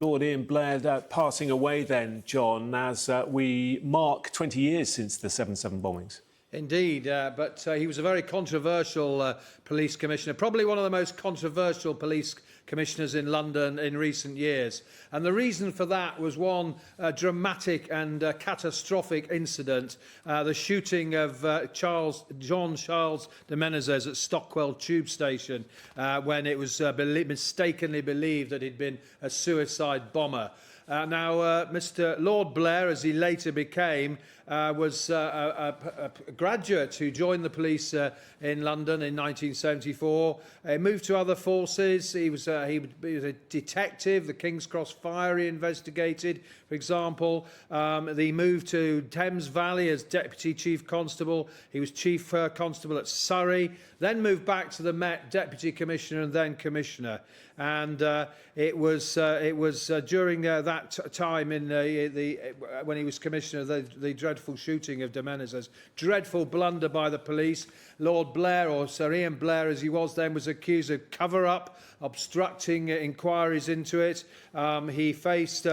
Lord Ian Blair passing away then, John, as we mark 20 years since the 7/7 bombings. Indeed, but he was a very controversial police commissioner, probably one of the most controversial police commissioners in London in recent years. And the reason for that was one dramatic and catastrophic incident, the shooting of Jean Charles de Menezes at Stockwell Tube Station, when it was mistakenly believed that he'd been a suicide bomber. Now, Mr. Lord Blair, as he later became, was a graduate who joined the police in London in 1974. He moved to other forces. He was a detective. The King's Cross Fire he investigated, for example. He moved to Thames Valley as Deputy Chief Constable. He was Chief Constable at Surrey. Then moved back to the Met, Deputy Commissioner and then Commissioner. And it was during that time in when he was Commissioner, the dreadful shooting of de Menezes, dreadful blunder by the police. Lord Blair, or Sir Ian Blair as he was then, was accused of cover-up, obstructing inquiries into it. He faced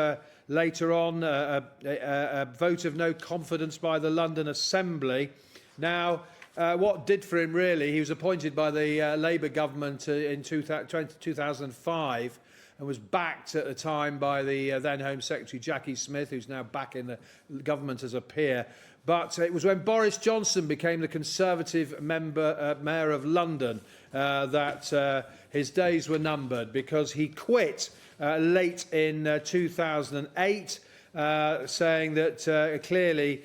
later on a vote of no confidence by the London Assembly. Now, what did for him really, he was appointed by the Labour government in 2005 and was backed at the time by the then Home Secretary Jackie Smith, who's now back in the government as a peer. But it was when Boris Johnson became the Conservative Mayor of London that his days were numbered, because he quit late in 2008, saying that clearly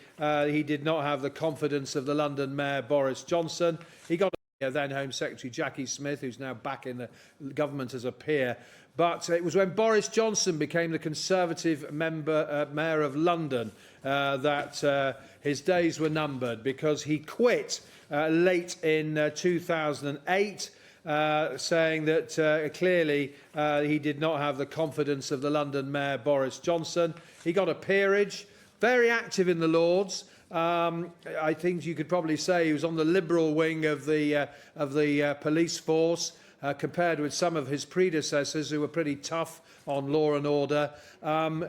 he did not have the confidence of the London Mayor Boris Johnson. He got then Home Secretary Jackie Smith, who's now back in the government as a peer. But it was when Boris Johnson became the Conservative Mayor of London that his days were numbered, because he quit late in 2008, saying that clearly he did not have the confidence of the London Mayor Boris Johnson. He got a peerage, very active in the Lords. I think you could probably say he was on the liberal wing of the police force, compared with some of his predecessors who were pretty tough on law and order.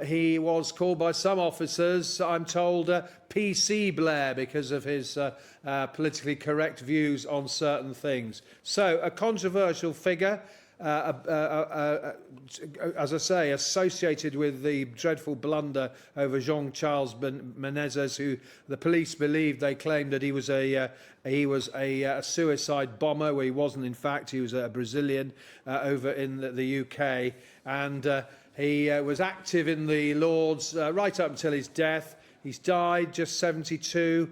He was called by some officers, I'm told, PC Blair, because of his politically correct views on certain things. So, a controversial figure, as I say, associated with the dreadful blunder over Jean Charles Menezes, who the police believed, they claimed that he was a suicide bomber, where he wasn't. In fact, he was a Brazilian over in the UK, and he was active in the Lords right up until his death. He's died just 72.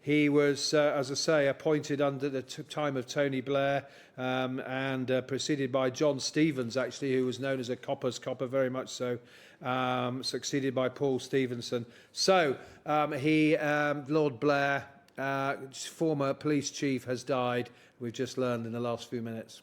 He was, as I say, appointed under the time of Tony Blair, and preceded by John Stevens, actually, who was known as a copper's copper, very much so, succeeded by Paul Stevenson. So, Lord Blair, former police chief, has died, we've just learned in the last few minutes.